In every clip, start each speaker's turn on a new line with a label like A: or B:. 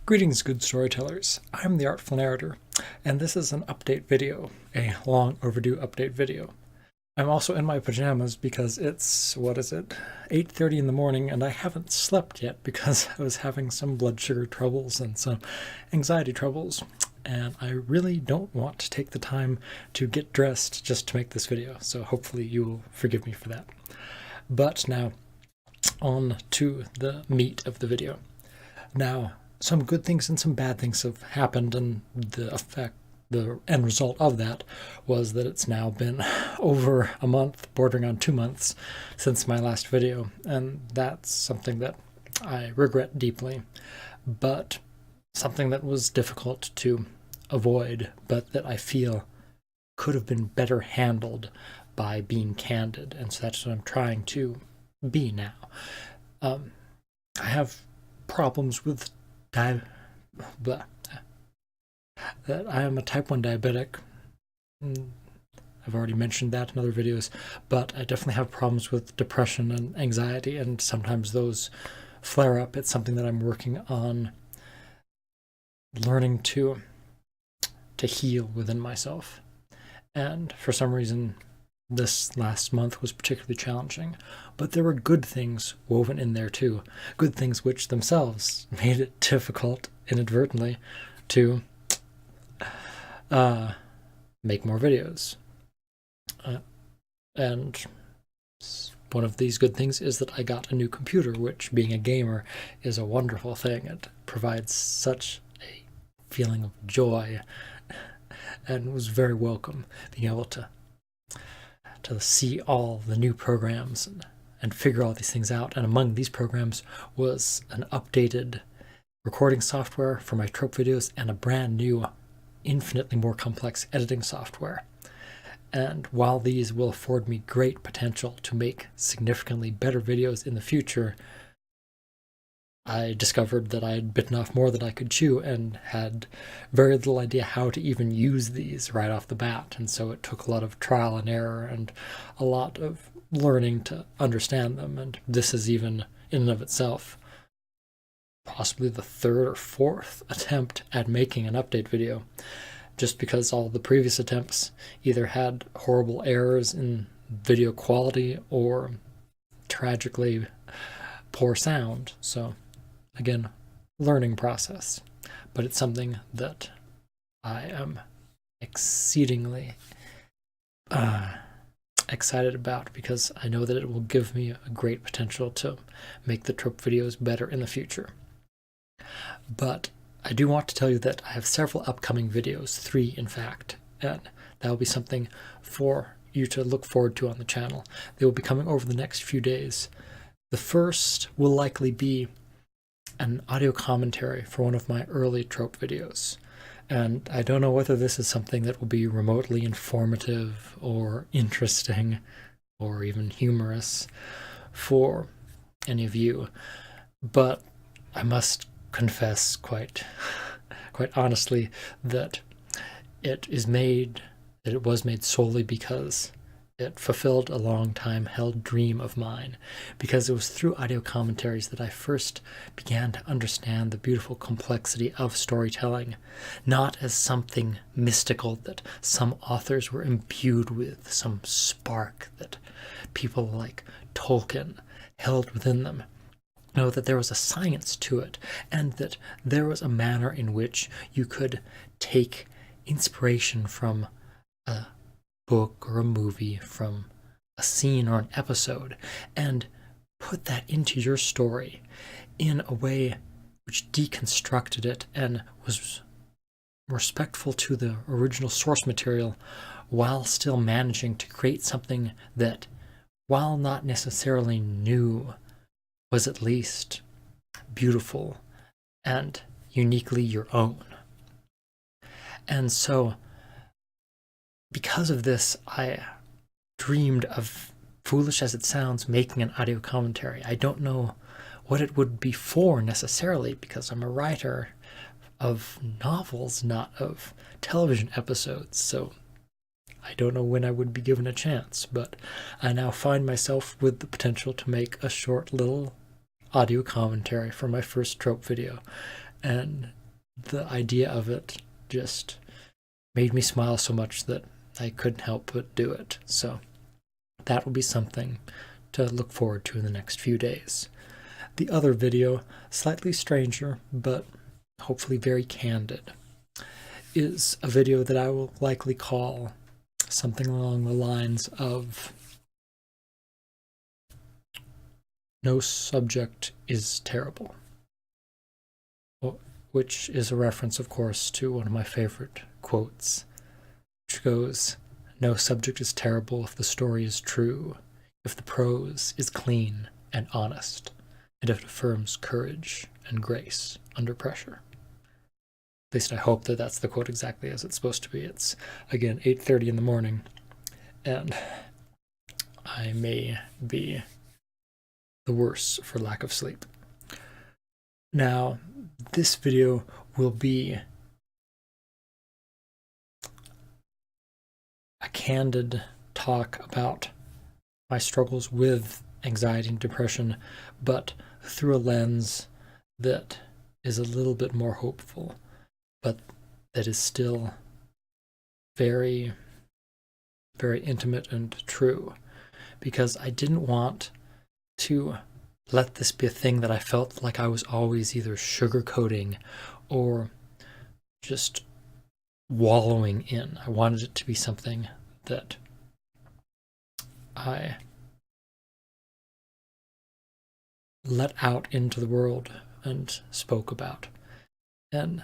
A: Greetings, good storytellers. I'm the Artful Narrator, and this is an update video, a long overdue update video. I'm also in my pajamas because it's, 8:30 in the morning, and I haven't slept yet because I was having some blood sugar troubles and some anxiety troubles, and I really don't want to take the time to get dressed just to make this video, so hopefully you will forgive me for that. But now, on to the meat of the video. Now, some good things and some bad things have happened, and the end result of that was that it's now been over a month, bordering on 2 months, since my last video, and that's something that I regret deeply, but something that was difficult to avoid, but that I feel could have been better handled by being candid, and so that's what I'm trying to be now. I have problems with that I am a type 1 diabetic. I've already mentioned that in other videos, but I definitely have problems with depression and anxiety, and sometimes those flare up. It's something that I'm working on learning to heal within myself. And for some reason, this last month was particularly challenging, but there were good things woven in there too. Good things which themselves made it difficult, inadvertently, to make more videos. And one of these good things is that I got a new computer, which, being a gamer, is a wonderful thing. It provides such a feeling of joy, and was very welcome being able to see all the new programs and figure all these things out. And among these programs was an updated recording software for my Trope videos and a brand new, infinitely more complex editing software. And while these will afford me great potential to make significantly better videos in the future, I discovered that I had bitten off more than I could chew and had very little idea how to even use these right off the bat. And so it took a lot of trial and error and a lot of learning to understand them. And this is even, in and of itself, possibly the third or fourth attempt at making an update video, just because all the previous attempts either had horrible errors in video quality or tragically poor sound. So again, learning process, but it's something that I am exceedingly excited about, because I know that it will give me a great potential to make the Trope videos better in the future. But I do want to tell you that I have several upcoming videos, 3 in fact, and that will be something for you to look forward to on the channel. They will be coming over the next few days. The first will likely be an audio commentary for one of my early Trope videos, and I don't know whether this is something that will be remotely informative or interesting or even humorous for any of you, but I must confess quite honestly that it was made solely because it fulfilled a long time held dream of mine, because it was through audio commentaries that I first began to understand the beautiful complexity of storytelling, not as something mystical that some authors were imbued with, some spark that people like Tolkien held within them. No, that there was a science to it, and that there was a manner in which you could take inspiration from a book or a movie, from a scene or an episode, and put that into your story in a way which deconstructed it and was respectful to the original source material, while still managing to create something that, while not necessarily new, was at least beautiful and uniquely your own. And so, because of this, I dreamed of, foolish as it sounds, making an audio commentary. I don't know what it would be for necessarily, because I'm a writer of novels, not of television episodes, so I don't know when I would be given a chance, but I now find myself with the potential to make a short little audio commentary for my first Trope video, And the idea of it just made me smile so much that I couldn't help but do it. So that will be something to look forward to in the next few days. The other video, slightly stranger, but hopefully very candid, is a video that I will likely call something along the lines of "No subject is terrible," which is a reference, of course, to one of my favorite quotes, which goes, "No subject is terrible if the story is true, if the prose is clean and honest, and if it affirms courage and grace under pressure." At least I hope that that's the quote exactly as it's supposed to be. It's, again, 8:30 in the morning, and I may be the worse for lack of sleep. Now, this video will be a candid talk about my struggles with anxiety and depression, but through a lens that is a little bit more hopeful, but that is still very, very intimate and true, because I didn't want to let this be a thing that I felt like I was always either sugarcoating or just wallowing in. I wanted it to be something that I let out into the world and spoke about. And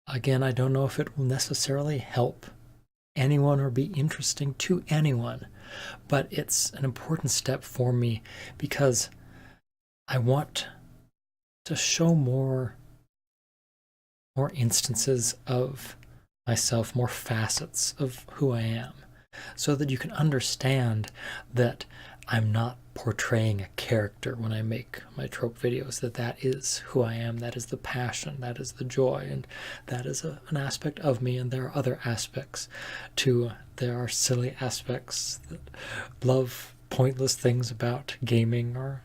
A: again, I don't know if it will necessarily help anyone or be interesting to anyone, but it's an important step for me because I want to show more instances of myself, more facets of who I am, so that you can understand that I'm not portraying a character when I make my trope videos, that is who I am, that is the passion, that is the joy, and that is an aspect of me, and there are other aspects too. There are silly aspects that love pointless things about gaming, or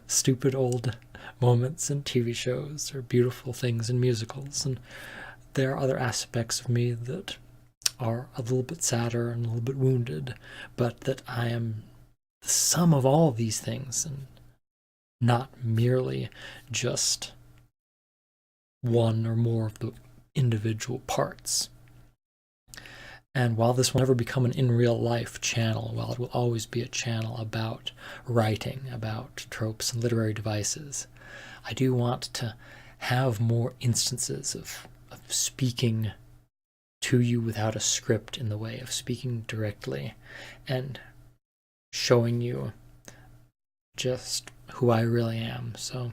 A: stupid old moments in TV shows, or beautiful things in musicals, and there are other aspects of me that are a little bit sadder and a little bit wounded, but that I am the sum of all of these things and not merely just one or more of the individual parts. And while this will never become an in real life channel, while it will always be a channel about writing, about tropes and literary devices, I do want to have more instances of speaking to you without a script, in the way of speaking directly and showing you just who I really am. So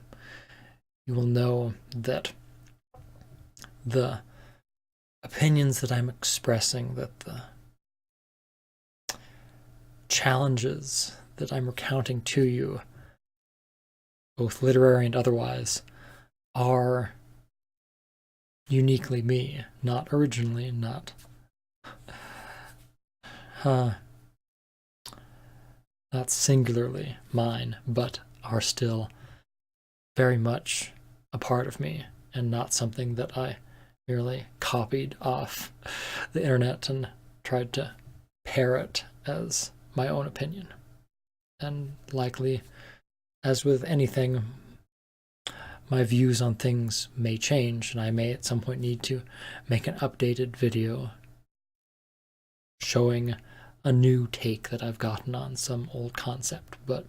A: you will know that the opinions that I'm expressing, that the challenges that I'm recounting to you, both literary and otherwise, are uniquely me, not originally, not singularly mine, but are still very much a part of me, and not something that I merely copied off the internet and tried to parrot as my own opinion. And likely, as with anything, my views on things may change, and I may at some point need to make an updated video showing a new take that I've gotten on some old concept, but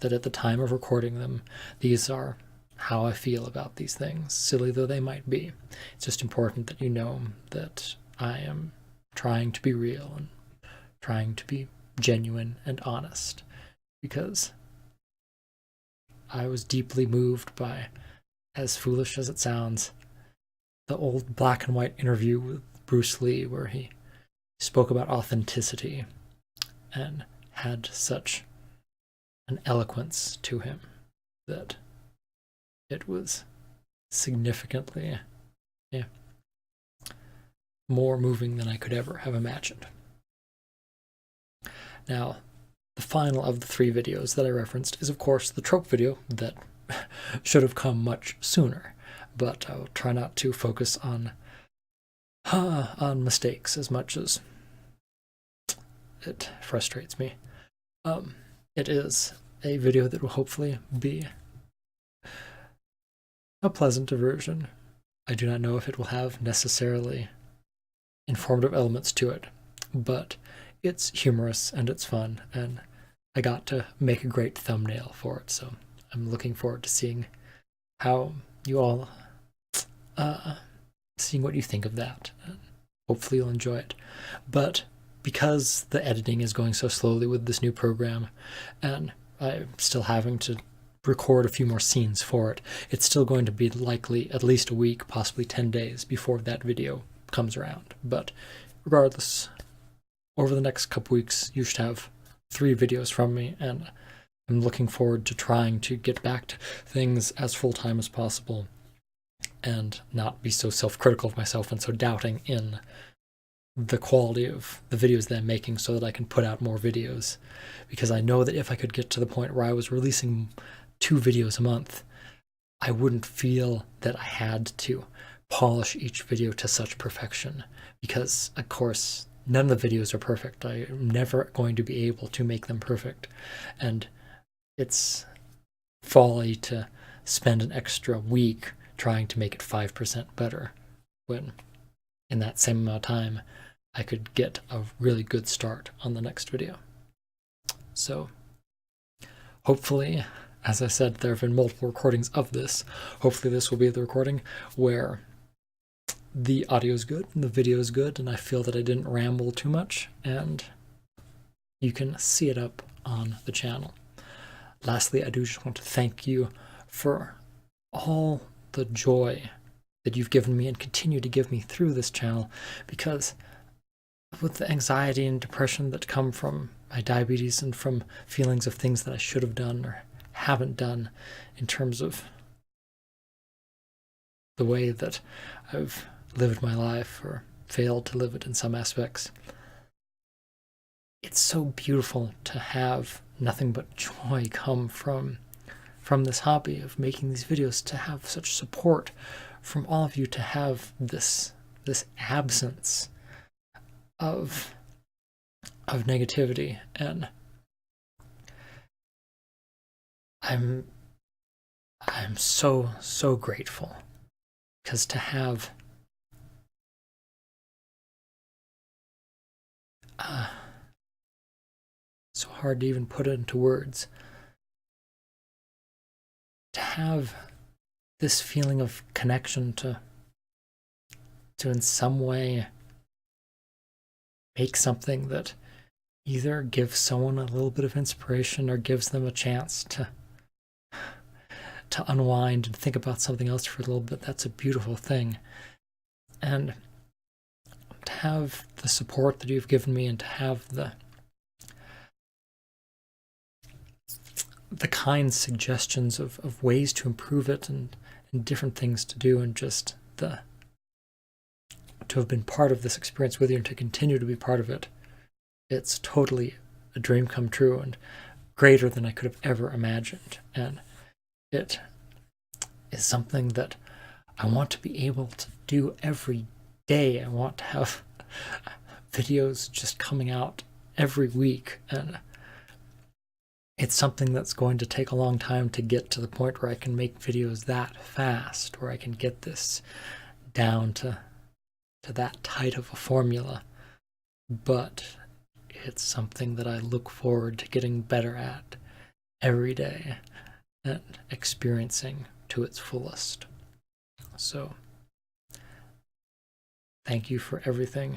A: that at the time of recording them, these are how I feel about these things, silly though they might be. It's just important that you know that I am trying to be real and trying to be genuine and honest, because I was deeply moved by, as foolish as it sounds, the old black and white interview with Bruce Lee, where he spoke about authenticity and had such an eloquence to him that it was significantly more moving than I could ever have imagined. Now, the final of the 3 videos that I referenced is, of course, the trope video that should have come much sooner. but I will try not to focus on mistakes as much as it frustrates me. It is a video that will hopefully be a pleasant diversion. I do not know if it will have necessarily informative elements to it, but it's humorous and it's fun, and I got to make a great thumbnail for it, so I'm looking forward to seeing how you all, seeing what you think of that. Hopefully you'll enjoy it. But because the editing is going so slowly with this new program, and I'm still having to record a few more scenes for it, it's still going to be likely at least a week, possibly 10 days before that video comes around. But regardless, over the next couple weeks, you should have 3 videos from me, and I'm looking forward to trying to get back to things as full-time as possible and not be so self-critical of myself and so doubting in the quality of the videos that I'm making, so that I can put out more videos. Because I know that if I could get to the point where I was releasing 2 videos a month, I wouldn't feel that I had to polish each video to such perfection. Because, of course, none of the videos are perfect. I am never going to be able to make them perfect. And it's folly to spend an extra week trying to make it 5% better, when in that same amount of time I could get a really good start on the next video. So hopefully, as I said, there have been multiple recordings of this. Hopefully this will be the recording where the audio is good and the video is good, and I feel that I didn't ramble too much, and you can see it up on the channel. Lastly, I do just want to thank you for all the joy that you've given me and continue to give me through this channel, because with the anxiety and depression that come from my diabetes and from feelings of things that I should have done or haven't done in terms of the way that I've lived my life or failed to live it in some aspects, it's so beautiful to have nothing but joy come from this hobby of making these videos, to have such support from all of you, to have this absence of negativity. And I'm so grateful, because to have so hard to even put it into words, to have this feeling of connection to in some way make something that either gives someone a little bit of inspiration or gives them a chance to unwind and think about something else for a little bit. That's a beautiful thing. And to have the support that you've given me, and to have the kind suggestions of ways to improve it, and different things to do, and just to have been part of this experience with you and to continue to be part of it, it's totally a dream come true and greater than I could have ever imagined. And it is something that I want to be able to do every day. I want to have videos just coming out every week, and it's something that's going to take a long time to get to the point where I can make videos that fast, where I can get this down to that tight of a formula. But it's something that I look forward to getting better at every day and experiencing to its fullest. So, thank you for everything.